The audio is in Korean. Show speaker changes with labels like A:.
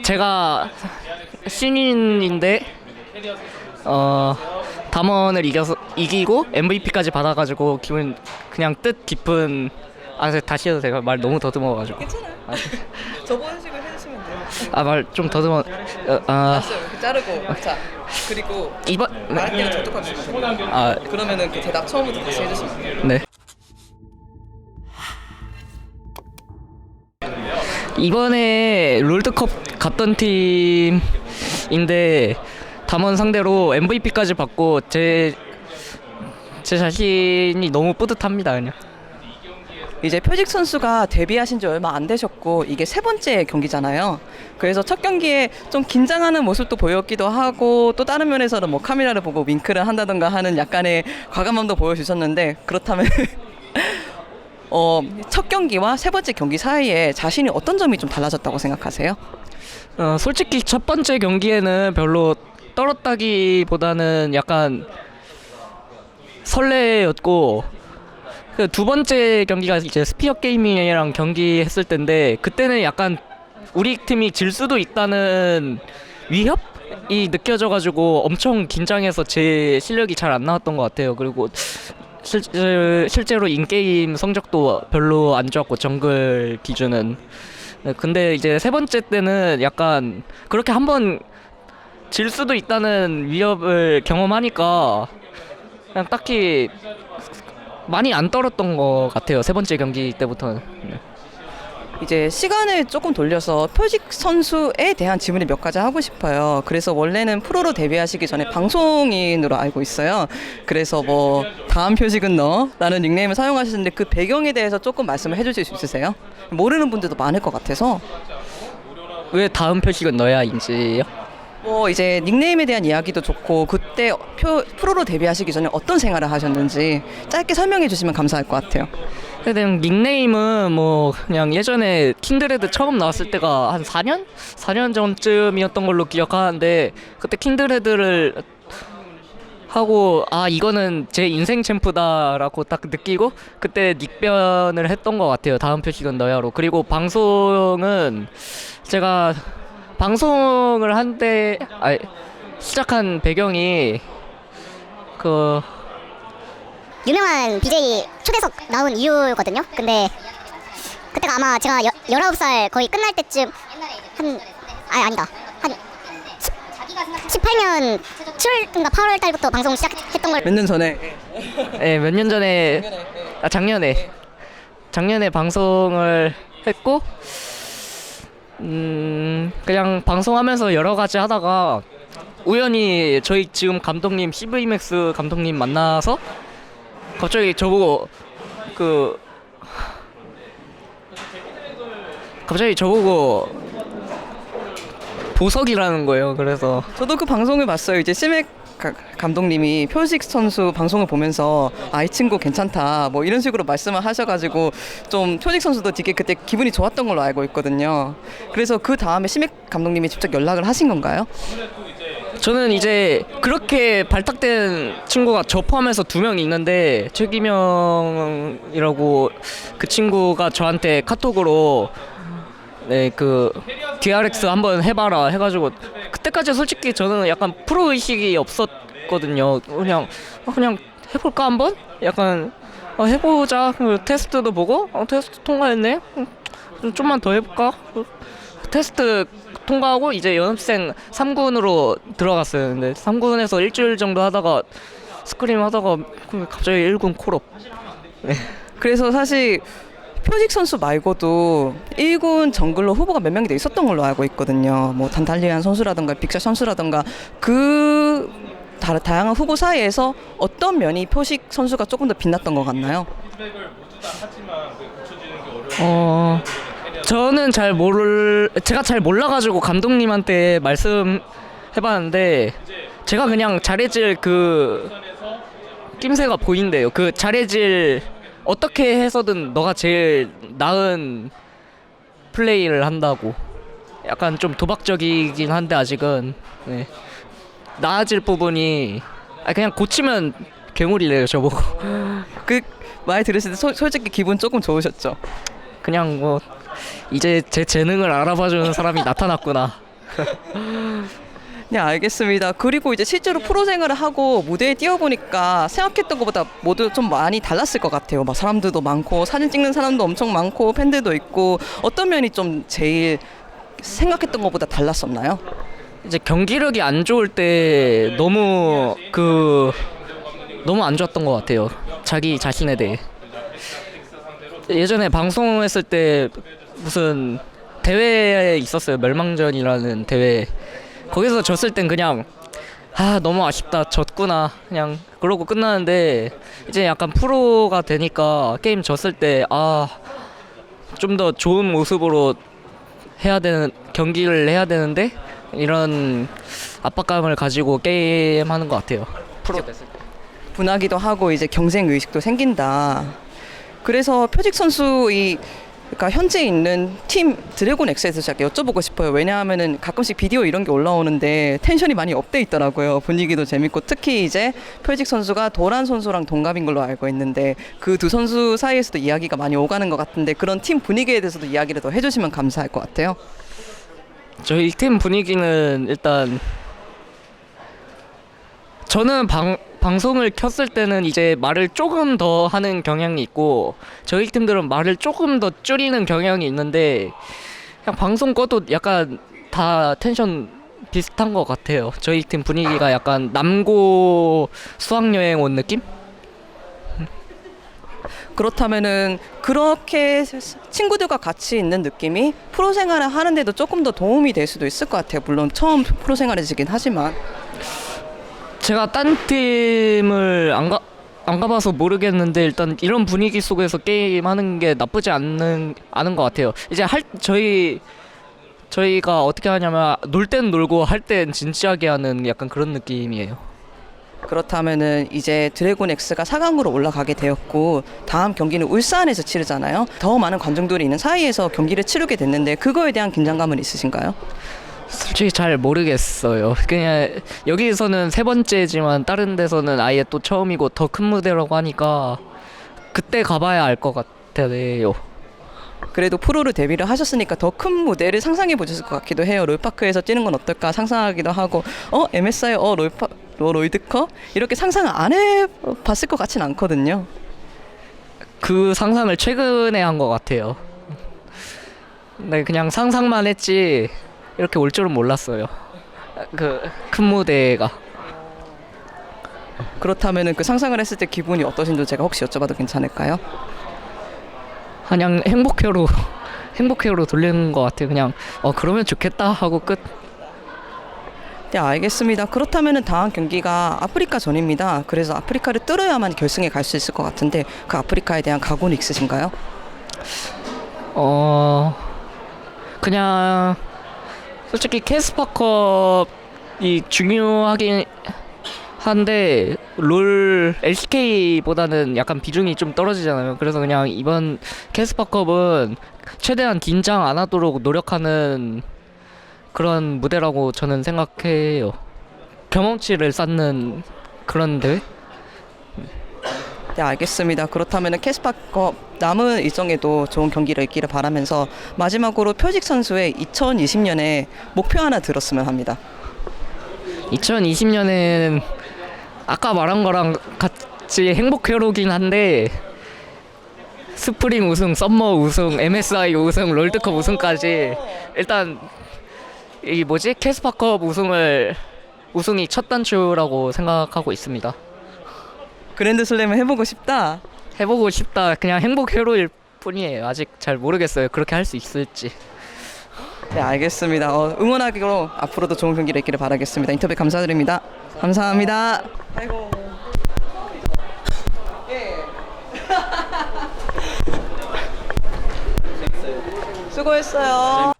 A: 제가 신인인데 담원을 이기고 MVP까지 받아가지고 기분 그냥 뜻 깊은. 다시 해도 제가 말 너무 더듬어가지고.
B: 괜찮아요. 저번 식으로 해주시면 돼요.
A: 말 좀 더듬어.
B: 알았어요. 이렇게 자르고. 자, 그리고
A: 이번
B: 말할 때는 저쪽하고 주시면 돼요. 그러면은 그 대답 처음부터 다시 해주시면 돼요.
A: 네. 이번에 롤드컵 갔던 팀인데 담원 상대로 MVP까지 받고 제 자신이 너무 뿌듯합니다. 그냥.
B: 이제 표직 선수가 데뷔하신 지 얼마 안 되셨고 이게 세 번째 경기잖아요. 그래서 첫 경기에 좀 긴장하는 모습도 보였기도 하고 또 다른 면에서는 뭐 카메라를 보고 윙크를 한다던가 하는 약간의 과감함도 보여주셨는데 그렇다면 첫 경기와 세 번째 경기 사이에 자신이 어떤 점이 좀 달라졌다고 생각하세요?
A: 솔직히 첫 번째 경기에는 별로 떨었다기보다는 약간 설레였고 그 두 번째 경기가 이제 스피어 게이밍이랑 경기했을 때인데 그때는 약간 우리 팀이 질 수도 있다는 위협이 느껴져가지고 엄청 긴장해서 제 실력이 잘 안 나왔던 것 같아요. 그리고 실제로 인게임 성적도 별로 안 좋았고 정글 기준은. 네, 근데 이제 세 번째 때는 약간 그렇게 한번 질 수도 있다는 위협을 경험하니까 그냥 딱히 많이 안 떨었던 것 같아요. 세 번째 경기 때부터는. 네.
B: 이제 시간을 조금 돌려서 표직 선수에 대한 질문을 몇 가지 하고 싶어요. 그래서 원래는 프로로 데뷔하시기 전에 방송인으로 알고 있어요. 그래서 뭐 다음 표직은 너라는 닉네임을 사용하시는데 그 배경에 대해서 조금 말씀을 해주실 수 있으세요? 모르는 분들도 많을 것 같아서.
A: 왜 다음 표식은 너야인지요?
B: 뭐 이제 닉네임에 대한 이야기도 좋고 그때 프로로 데뷔하시기 전에 어떤 생활을 하셨는지 짧게 설명해 주시면 감사할 것 같아요.
A: 그냥 닉네임은 뭐 그냥 예전에 킹드레드 처음 나왔을 때가 한 4년? 4년 전쯤이었던 걸로 기억하는데 그때 킹드레드를 하고 이거는 제 인생 챔프다라고 딱 느끼고 그때 닉변을 했던 것 같아요. 다음 표식은 너야로. 그리고 방송은 제가 방송을 시작한 배경이
C: 유명한 BJ 초대석 나온 이유거든요. 근데 그때가 아마 제가 19살 거의 끝날 때쯤 아니다. 한 18년 7월인가 8월 달부터 방송 시작했던 걸.
B: 몇 년 전에.
A: 네, 몇 년 전에 작년에 방송을 했고 그냥 방송하면서 여러 가지 하다가 우연히 저희 지금 감독님 CV맥스 감독님 만나서 갑자기 저보고 보석이라는 거예요. 그래서
B: 저도 그 방송을 봤어요. 이제 시맥 감독님이 표식 선수 방송을 보면서 이 친구 괜찮다 뭐 이런 식으로 말씀을 하셔가지고 좀 표식 선수도 되게 그때 기분이 좋았던 걸로 알고 있거든요. 그래서 그 다음에 시맥 감독님이 직접 연락을 하신 건가요?
A: 저는 이제 그렇게 발탁된 친구가 저 포함해서 2명 있는데 최기명이라고 그 친구가 저한테 카톡으로 DRX 한번 해봐라 해가지고 그때까지 솔직히 저는 약간 프로 의식이 없었거든요. 그냥 해볼까 한번? 약간 해보자. 테스트도 보고 테스트 통과했네. 좀만 더 해볼까? 테스트 통과하고 이제 연습생 3군으로 들어갔어요. 근데 3군에서 일주일 정도 하다가 스크림 하다가 갑자기 1군 콜업. 네.
B: 그래서 사실 표식 선수 말고도 1군 정글러 후보가 몇 명이 돼 있었던 걸로 알고 있거든요. 뭐 단달리안 선수라든가 빅샷 선수라든가 그 다양한 후보 사이에서 어떤 면이 표식 선수가 조금 더 빛났던 것 같나요?
A: 저는 제가 잘 몰라가지고 감독님한테 말씀해봤는데 제가 그냥 잘해질 그 낌새가 보인대요. 그 잘해질 어떻게 해서든 너가 제일 나은 플레이를 한다고. 약간 좀 도박적이긴 한데 아직은 네. 나아질 부분이 그냥 고치면 괴물이래요 저보고.
B: 그 말 들으실 때 솔직히 기분 조금 좋으셨죠?
A: 그냥 뭐 이제 제 재능을 알아봐주는 사람이 나타났구나.
B: 네, 알겠습니다. 그리고 이제 실제로 프로 생활을 하고 무대에 뛰어보니까 생각했던 것보다 모두 좀 많이 달랐을 것 같아요. 막 사람들도 많고 사진 찍는 사람도 엄청 많고 팬들도 있고 어떤 면이 좀 제일 생각했던 것보다 달랐었나요?
A: 이제 경기력이 안 좋을 때 너무 안 좋았던 것 같아요. 자기 자신에 대해. 예전에 방송했을 때 무슨 대회에 있었어요. 멸망전이라는 대회. 거기서 졌을 땐 그냥 너무 아쉽다, 졌구나, 그냥 그러고 끝나는데, 이제 약간 프로가 되니까 게임 졌을 때 좀 더 좋은 모습으로 경기를 해야 되는데 이런 압박감을 가지고 게임하는 것 같아요. 프로 됐을 때.
B: 분하기도 하고 이제 경쟁 의식도 생긴다. 그래서 표직 선수의 그러니까 현재 있는 팀 드래곤 X에서 제가 여쭤보고 싶어요. 왜냐하면은 가끔씩 비디오 이런 게 올라오는데 텐션이 많이 업돼 있더라고요. 분위기도 재밌고 특히 이제 표직 선수가 도란 선수랑 동갑인 걸로 알고 있는데 그 두 선수 사이에서도 이야기가 많이 오가는 것 같은데 그런 팀 분위기에 대해서도 이야기를 더 해주시면 감사할 것 같아요.
A: 저희 팀 분위기는 일단 저는 방송을 켰을 때는 이제 말을 조금 더 하는 경향이 있고, 저희 팀들은 말을 조금 더 줄이는 경향이 있는데, 그냥 방송 꺼도 약간 다 텐션 비슷한 것 같아요. 저희 팀 분위기가 약간 남고 수학여행 온 느낌?
B: 그렇다면은 그렇게 친구들과 같이 있는 느낌이 프로 생활을 하는데도 조금 더 도움이 될 수도 있을 것 같아요. 물론 처음 프로 생활이시긴 하지만.
A: 제가 딴 팀을 안 가봐서 모르겠는데, 일단 이런 분위기 속에서 게임하는 게 나쁘지 않은 것 같아요. 이제 저희가 어떻게 하냐면 놀 땐 놀고 할 땐 진지하게 하는 약간 그런 느낌이에요.
B: 그렇다면은 이제 드래곤 X가 4강으로 올라가게 되었고 다음 경기는 울산에서 치르잖아요. 더 많은 관중들이 있는 사이에서 경기를 치르게 됐는데 그거에 대한 긴장감은 있으신가요?
A: 솔직히 잘 모르겠어요. 그냥 여기서는 세 번째지만 다른 데서는 아예 또 처음이고 더 큰 무대라고 하니까 그때 가봐야 알 것 같아요.
B: 그래도 프로를 데뷔를 하셨으니까 더 큰 무대를 상상해 보셨을 것 같기도 해요. 롤파크에서 뛰는 건 어떨까 상상하기도 하고 MSI 롤드컵 이렇게 상상을 안 해봤을 것 같진 않거든요.
A: 그 상상을 최근에 한 것 같아요. 네, 그냥 상상만 했지 이렇게 올 줄은 몰랐어요. 그 큰 무대가.
B: 그렇다면은 그 상상을 했을 때 기분이 어떠신지 제가 혹시 여쭤봐도 괜찮을까요?
A: 그냥 행복회로 돌리는 것 같아요. 그냥 그러면 좋겠다 하고 끝.
B: 네, 알겠습니다. 그렇다면은 다음 경기가 아프리카 전입니다. 그래서 아프리카를 뚫어야만 결승에 갈 수 있을 것 같은데 그 아프리카에 대한 각오는 있으신가요?
A: 그냥 솔직히 캐스파컵이 중요하긴 한데 롤 LCK보다는 약간 비중이 좀 떨어지잖아요. 그래서 그냥 이번 캐스파컵은 최대한 긴장 안 하도록 노력하는 그런 무대라고 저는 생각해요. 경험치를 쌓는 그런 대회?
B: 네, 알겠습니다. 그렇다면 캐스파컵 남은 일정에도 좋은 경기를 있기를 바라면서 마지막으로 표직 선수의 2020년에 목표 하나 들었으면 합니다.
A: 2020년엔 아까 말한 거랑 같이 행복회로긴 한데 스프링 우승, 썸머 우승, MSI 우승, 롤드컵 우승까지 일단 캐스파컵 우승이 첫 단추라고 생각하고 있습니다.
B: 그랜드슬램을 해보고 싶다.
A: 그냥 행복회로일 뿐이에요. 아직 잘 모르겠어요. 그렇게 할 수 있을지.
B: 네, 알겠습니다. 응원하기로 앞으로도 좋은 경기를 있기를 바라겠습니다. 인터뷰 감사드립니다. 감사합니다. 아이고. 예. 수고했어요.